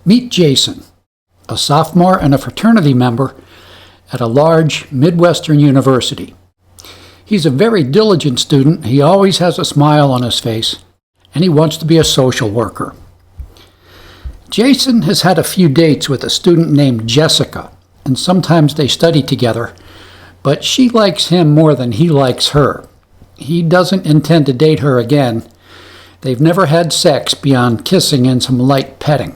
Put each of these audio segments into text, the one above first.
Meet Jason, a sophomore and a fraternity member at a large Midwestern university. He's a very diligent student, he always has a smile on his face, and he wants to be a social worker. Jason has had a few dates with a student named Jessica, and sometimes they study together, but she likes him more than he likes her. He doesn't intend to date her again. They've never had sex beyond kissing and some light petting.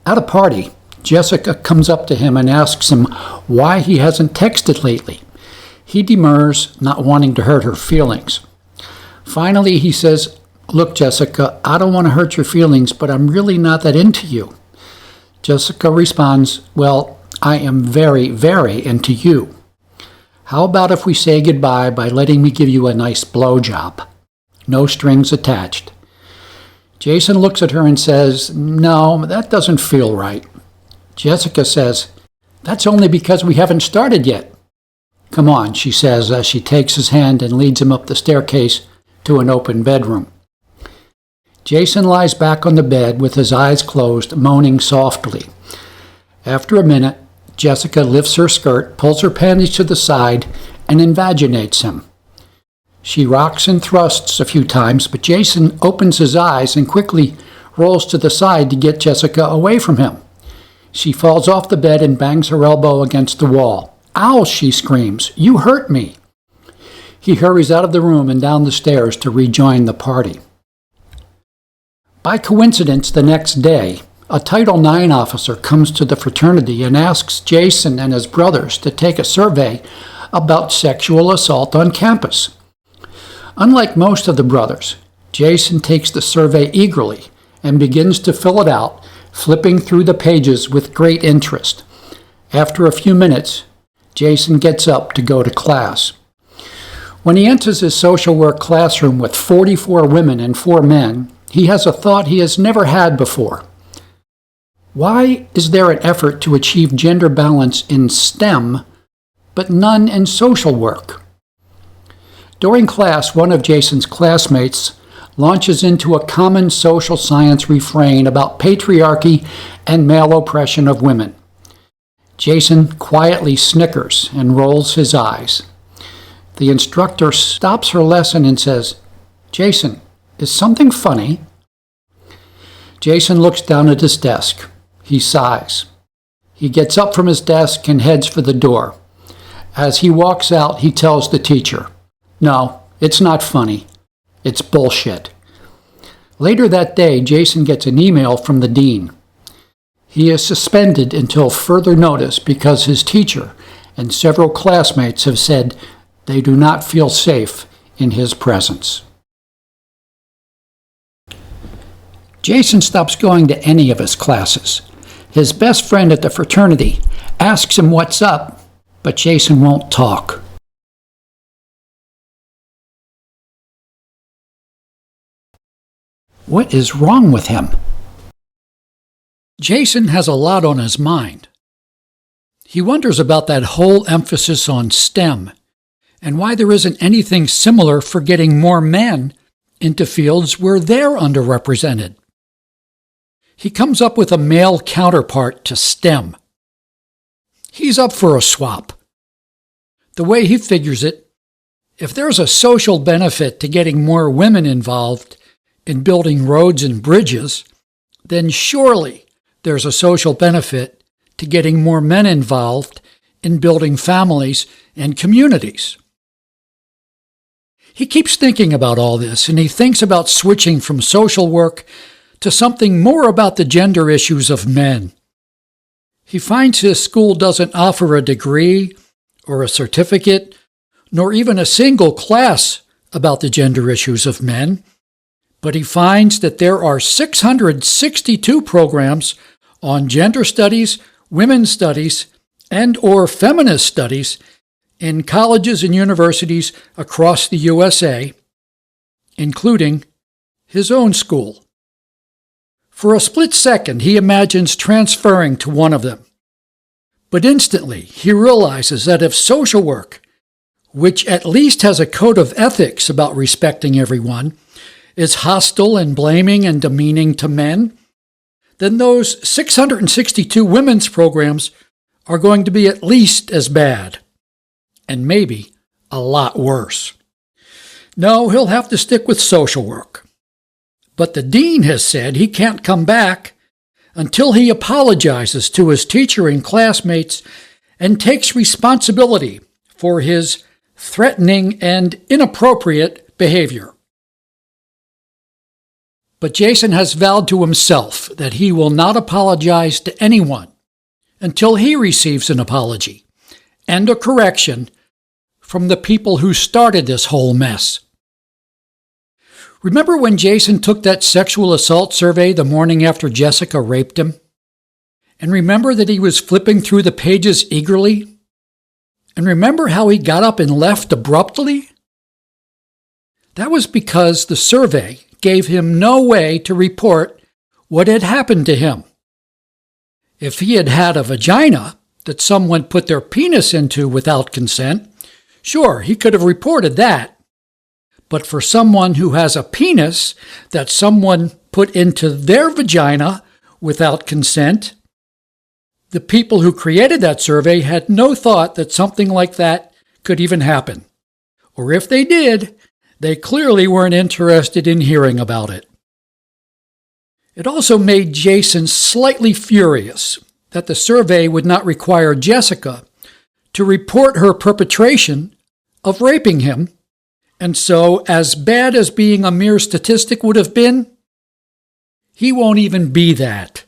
At a party, Jessica comes up to him and asks him why he hasn't texted lately. He demurs, not wanting to hurt her feelings. Finally, he says, "Look, Jessica, I don't want to hurt your feelings, but I'm really not that into you." Jessica responds, "Well, I am very, very into you. How about if we say goodbye by letting me give you a nice blowjob? No strings attached." Jason looks at her and says, "No, that doesn't feel right." Jessica says, "That's only because we haven't started yet." "Come on," she says as she takes his hand and leads him up the staircase to an open bedroom. Jason lies back on the bed with his eyes closed, moaning softly. After a minute, Jessica lifts her skirt, pulls her panties to the side, and invaginates him. She rocks and thrusts a few times, but Jason opens his eyes and quickly rolls to the side to get Jessica away from him. She falls off the bed and bangs her elbow against the wall. "Ow!" she screams. "You hurt me!" He hurries out of the room and down the stairs to rejoin the party. By coincidence, the next day, a Title IX officer comes to the fraternity and asks Jason and his brothers to take a survey about sexual assault on campus. Unlike most of the brothers, Jason takes the survey eagerly and begins to fill it out, flipping through the pages with great interest. After a few minutes, Jason gets up to go to class. When he enters his social work classroom with 44 women and 4 men, he has a thought he has never had before. Why is there an effort to achieve gender balance in STEM, but none in social work? During class, one of Jason's classmates launches into a common social science refrain about patriarchy and male oppression of women. Jason quietly snickers and rolls his eyes. The instructor stops her lesson and says, "Jason, is something funny?" Jason looks down at his desk. He sighs. He gets up from his desk and heads for the door. As he walks out, he tells the teacher, "No, it's not funny. It's bullshit." Later that day, Jason gets an email from the dean. He is suspended until further notice because his teacher and several classmates have said they do not feel safe in his presence. Jason stops going to any of his classes. His best friend at the fraternity asks him what's up, but Jason won't talk. What is wrong with him? Jason has a lot on his mind. He wonders about that whole emphasis on STEM and why there isn't anything similar for getting more men into fields where they're underrepresented. He comes up with a male counterpart to STEM. He's up for a swap. The way he figures it, if there's a social benefit to getting more women involved in building roads and bridges, then surely there's a social benefit to getting more men involved in building families and communities. He keeps thinking about all this, and he thinks about switching from social work to something more about the gender issues of men. He finds his school doesn't offer a degree or a certificate, nor even a single class about the gender issues of men, but he finds that there are 662 programs on gender studies, women's studies, and/or feminist studies in colleges and universities across the USA, including his own school. For a split second, he imagines transferring to one of them. But instantly, he realizes that if social work, which at least has a code of ethics about respecting everyone, is hostile and blaming and demeaning to men, then those 662 women's programs are going to be at least as bad, and maybe a lot worse. No, he'll have to stick with social work. But the dean has said he can't come back until he apologizes to his teacher and classmates and takes responsibility for his threatening and inappropriate behavior. But Jason has vowed to himself that he will not apologize to anyone until he receives an apology and a correction from the people who started this whole mess. Remember when Jason took that sexual assault survey the morning after Jessica raped him? And remember that he was flipping through the pages eagerly? And remember how he got up and left abruptly? That was because the survey gave him no way to report what had happened to him. If he had had a vagina that someone put their penis into without consent, sure, he could have reported that. But for someone who has a penis that someone put into their vagina without consent, the people who created that survey had no thought that something like that could even happen. Or if they did, they clearly weren't interested in hearing about it. It also made Jason slightly furious that the survey would not require Jessica to report her perpetration of raping him, and so, as bad as being a mere statistic would have been, he won't even be that.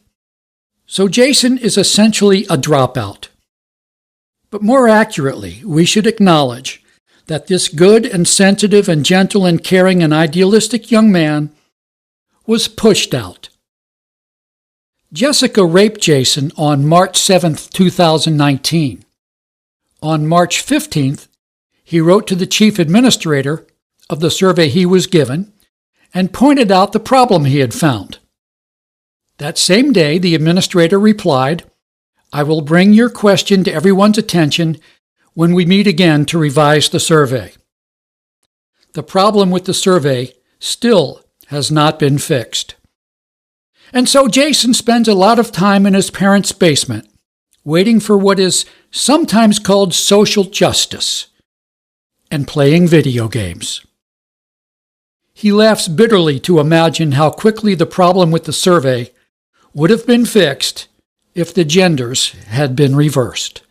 So Jason is essentially a dropout. But more accurately, we should acknowledge that this good and sensitive and gentle and caring and idealistic young man was pushed out. Jessica raped Jason on March 7th, 2019. On March 15th, he wrote to the chief administrator of the survey he was given and pointed out the problem he had found. That same day, the administrator replied, "I will bring your question to everyone's attention when we meet again to revise the survey." The problem with the survey still has not been fixed. And so Jason spends a lot of time in his parents' basement, waiting for what is sometimes called social justice, and playing video games. He laughs bitterly to imagine how quickly the problem with the survey would have been fixed if the genders had been reversed.